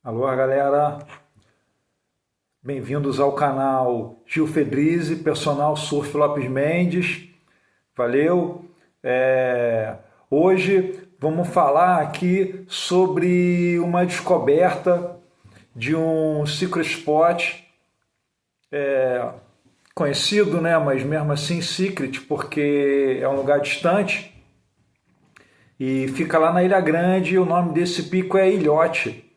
Alô, galera, bem-vindos ao canal Gil Fedrizi, personal Surf Lopes Mendes, valeu? Hoje vamos falar aqui sobre uma descoberta de um secret spot conhecido, né? Mas mesmo assim secret, porque é um lugar distante e fica lá na Ilha Grande e o nome desse pico é Ilhote.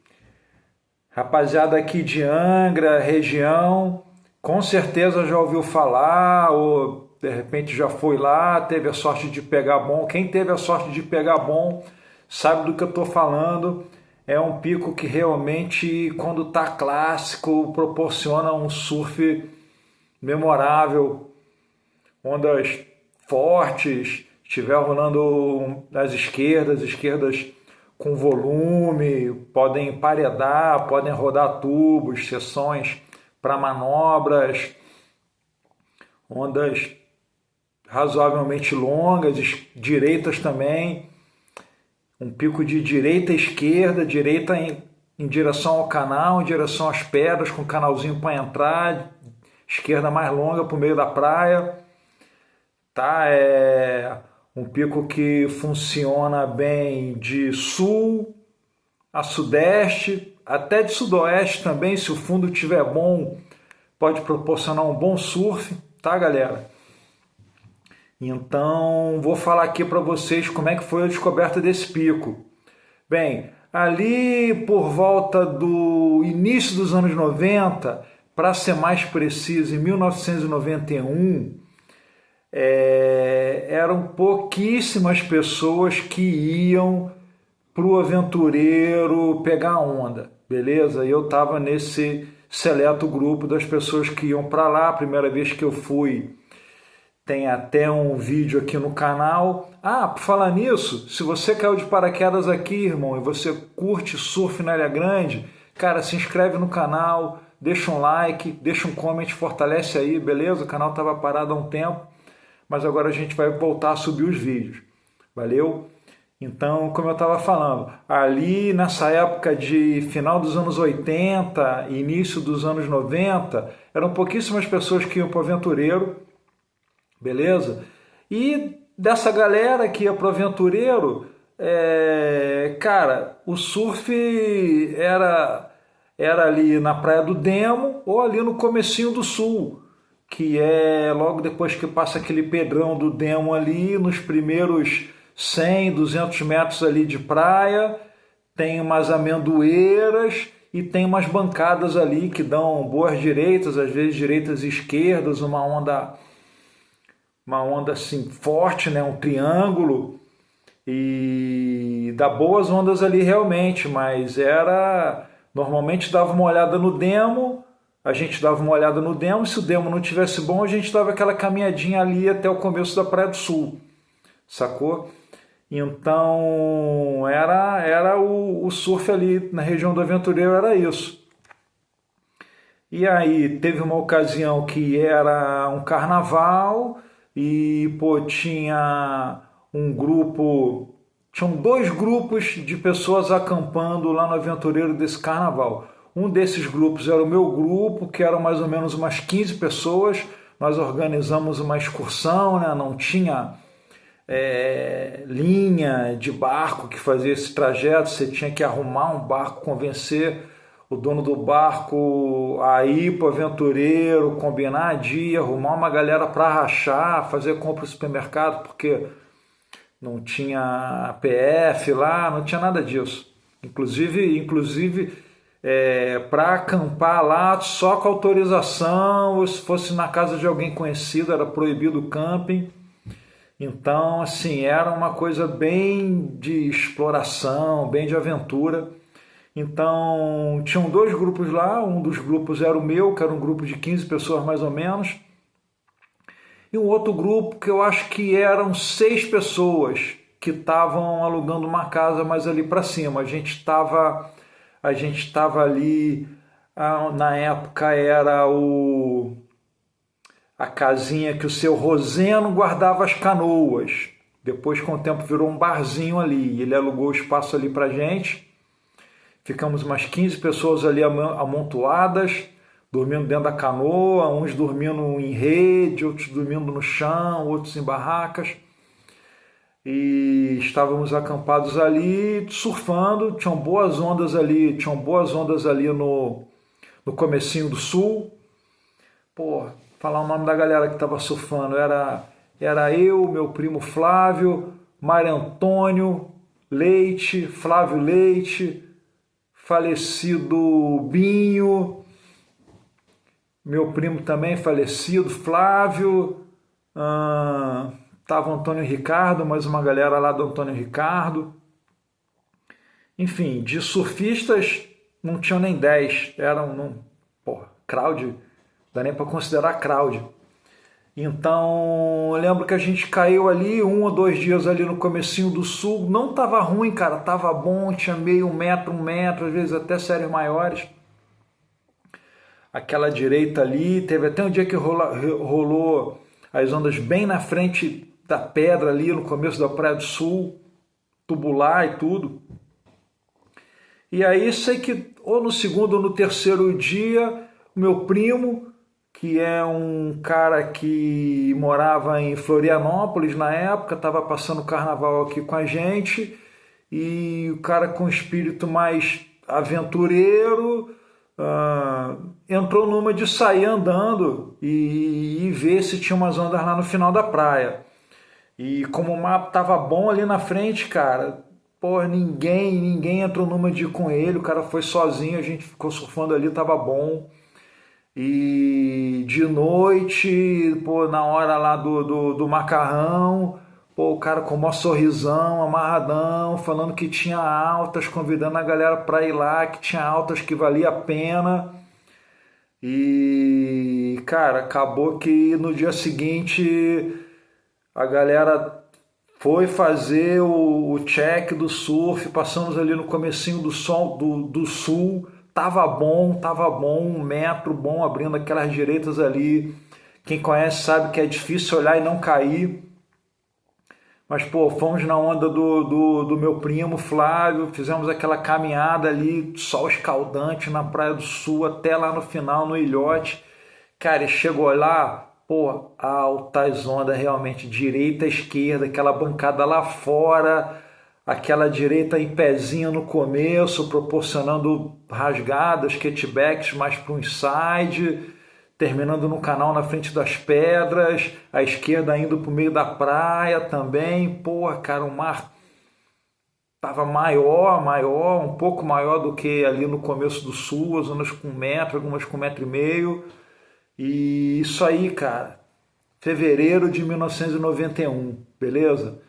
Rapaziada aqui de Angra, região, com certeza já ouviu falar ou de repente já foi lá, teve a sorte de pegar bom. Quem teve a sorte de pegar bom sabe do que eu estou falando. É um pico que realmente, quando está clássico, proporciona um surf memorável, ondas fortes, estiver rolando nas esquerdas com volume, podem emparedar, podem rodar tubos, seções para manobras, ondas razoavelmente longas, direitas também, um pico de direita a esquerda, direita em direção ao canal, em direção às pedras, com canalzinho para entrar, esquerda mais longa para o meio da praia, tá? É um pico que funciona bem de sul a sudeste, até de sudoeste também, se o fundo estiver bom, pode proporcionar um bom surf, tá, galera? Então, vou falar aqui para vocês como é que foi a descoberta desse pico. Bem, ali por volta do início dos anos 90, para ser mais preciso, em 1991, eram pouquíssimas pessoas que iam para o aventureiro pegar onda, beleza? E eu estava nesse seleto grupo das pessoas que iam para lá. A primeira vez que eu fui, tem até um vídeo aqui no canal. Por falar nisso, se você caiu de paraquedas aqui, irmão, e você curte surf na Ilha Grande, cara, se inscreve no canal, deixa um like, deixa um comment, fortalece aí, beleza? O canal estava parado há um tempo, mas agora a gente vai voltar a subir os vídeos, valeu? Então, como eu estava falando, ali nessa época de final dos anos 80, início dos anos 90, eram pouquíssimas pessoas que iam para o aventureiro, beleza? E dessa galera que ia para o aventureiro, cara, o surf era ali na Praia do Demo ou ali no comecinho do sul, que é logo depois que passa aquele pedrão do Demo ali, nos primeiros 100, 200 metros ali de praia, tem umas amendoeiras e tem umas bancadas ali que dão boas direitas, às vezes direitas e esquerdas, uma onda assim forte, né, um triângulo, e dá boas ondas ali realmente, mas normalmente dava uma olhada no Demo. A gente dava uma olhada no Demo, se o Demo não tivesse bom, a gente dava aquela caminhadinha ali até o começo da Praia do Sul, sacou? Então, era o surf ali na região do Aventureiro, era isso. E aí, teve uma ocasião que era um carnaval e, tinha um grupo, tinham dois grupos de pessoas acampando lá no Aventureiro desse carnaval. Um desses grupos era o meu grupo, que eram mais ou menos umas 15 pessoas. Nós organizamos uma excursão, né? Não tinha linha de barco que fazia esse trajeto, você tinha que arrumar um barco, convencer o dono do barco a ir para o aventureiro, combinar dia, arrumar uma galera para rachar, fazer compra no supermercado, porque não tinha PF lá, não tinha nada disso. Inclusive para acampar lá só com autorização, ou se fosse na casa de alguém conhecido, era proibido o camping. Então, assim, era uma coisa bem de exploração, bem de aventura. Então, tinham dois grupos lá, um dos grupos era o meu, que era um grupo de 15 pessoas mais ou menos, e um outro grupo que eu acho que eram 6 pessoas que estavam alugando uma casa mais ali para cima. A gente estava ali, na época era a casinha que o seu Roseno guardava as canoas. Depois, com o tempo, virou um barzinho ali. Ele alugou o espaço ali para gente. ficamos umas 15 pessoas ali amontoadas, dormindo dentro da canoa, uns dormindo em rede, outros dormindo no chão, outros em barracas. E estávamos acampados ali, surfando, tinham boas ondas ali no comecinho do sul. Pô, falar o nome da galera que estava surfando, era eu, meu primo Flávio, Mário Antônio Leite, Flávio Leite, falecido Binho, meu primo também falecido, Flávio, tava Antônio Ricardo, mais uma galera lá do Antônio Ricardo. Enfim, de surfistas não tinham nem 10, eram, crowd, dá nem para considerar crowd. Então, eu lembro que a gente caiu ali 1 ou 2 dias ali no comecinho do sul, não tava ruim, cara, tava bom, tinha meio 1 metro, às vezes até séries maiores. Aquela direita ali, teve até um dia que rolou as ondas bem na frente da pedra ali, no começo da Praia do Sul, tubular e tudo. E aí sei que ou no segundo ou no terceiro dia, o meu primo, que é um cara que morava em Florianópolis na época, estava passando o carnaval aqui com a gente, e o cara com espírito mais aventureiro entrou numa de sair andando e ver se tinha umas ondas lá no final da praia. E como o mapa tava bom ali na frente, cara, porra, ninguém entrou numa de ir com ele, o cara foi sozinho, a gente ficou surfando ali, tava bom. E de noite, pô, na hora lá do macarrão, pô, o cara com o maior sorrisão, amarradão, falando que tinha altas, convidando a galera para ir lá, que tinha altas que valia a pena. E, cara, acabou que no dia seguinte a galera foi fazer o check do surf, passamos ali no comecinho do sul. Tava bom, 1 metro bom, abrindo aquelas direitas ali. Quem conhece sabe que é difícil olhar e não cair. Mas, pô, fomos na onda do meu primo Flávio, fizemos aquela caminhada ali, sol escaldante na Praia do Sul, até lá no final, no ilhote. Cara, e chegou lá, pô, altas ondas realmente, direita, esquerda, aquela bancada lá fora, aquela direita em pezinho no começo, proporcionando rasgadas, catbacks mais para o inside, terminando no canal na frente das pedras, a esquerda indo para o meio da praia também. Porra, cara, o mar estava maior, um pouco maior do que ali no começo do sul, as zonas com 1 metro, algumas com 1,5 metro. E isso aí, cara, fevereiro de 1991, beleza?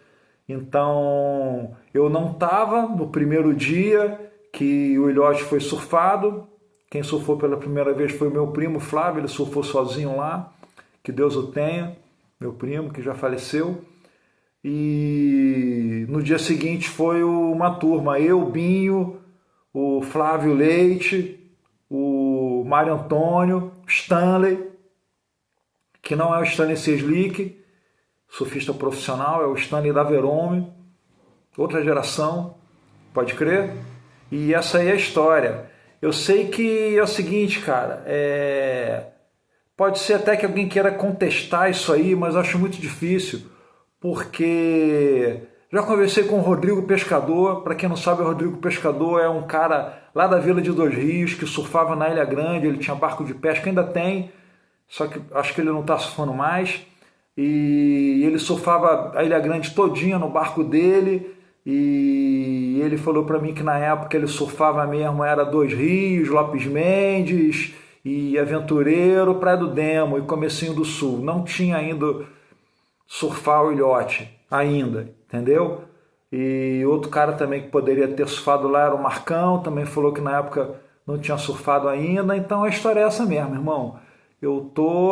Então, eu não estava no primeiro dia que o ilhote foi surfado. Quem surfou pela primeira vez foi o meu primo Flávio, ele surfou sozinho lá, que Deus o tenha, meu primo que já faleceu. E no dia seguinte foi uma turma, eu, Binho, o Flávio Leite, o Mário Antônio, Stanley, que não é o Stanley Seslick, surfista profissional, é o Stanley da Verome, outra geração, pode crer? E essa aí é a história. Eu sei que é o seguinte, cara, pode ser até que alguém queira contestar isso aí, mas eu acho muito difícil, porque já conversei com o Rodrigo Pescador. Para quem não sabe, o Rodrigo Pescador é um cara lá da Vila de Dois Rios, que surfava na Ilha Grande, ele tinha barco de pesca, ainda tem, só que acho que ele não está surfando mais. E ele surfava a Ilha Grande todinha no barco dele, e ele falou para mim que na época ele surfava mesmo, era Dois Rios, Lopes Mendes e Aventureiro, Praia do Demo e Comecinho do Sul. Não tinha ainda surfar o ilhote, ainda, entendeu? E outro cara também que poderia ter surfado lá era o Marcão, também falou que na época não tinha surfado ainda. Então a história é essa mesmo, irmão. Eu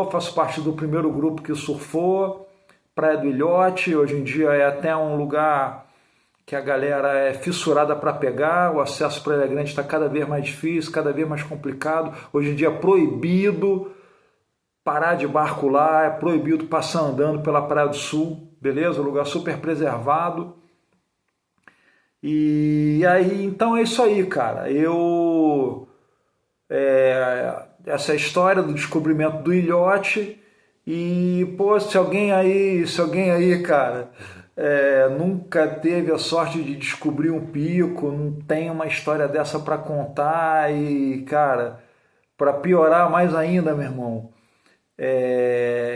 faço parte do primeiro grupo que surfou, Praia do Ilhote. Hoje em dia é até um lugar que a galera é fissurada para pegar, o acesso para a Ilha Grande está cada vez mais difícil, cada vez mais complicado. Hoje em dia é proibido parar de barco lá, é proibido passar andando pela Praia do Sul, beleza? Um lugar super preservado. E aí, então é isso aí, cara. Essa é a história do descobrimento do ilhote. E, pô, se alguém aí, cara, nunca teve a sorte de descobrir um pico, não tem uma história dessa para contar e, cara, para piorar mais ainda, meu irmão,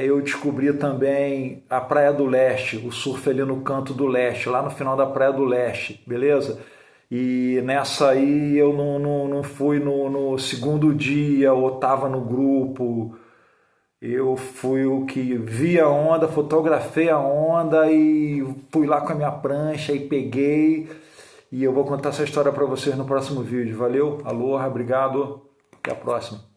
eu descobri também a Praia do Leste, o surf ali no Canto do Leste, lá no final da Praia do Leste, beleza? E nessa aí eu não fui no segundo dia, ou tava no grupo, eu fui o que vi a onda, fotografei a onda e fui lá com a minha prancha e peguei. E eu vou contar essa história para vocês no próximo vídeo. Valeu, aloha, obrigado, até a próxima.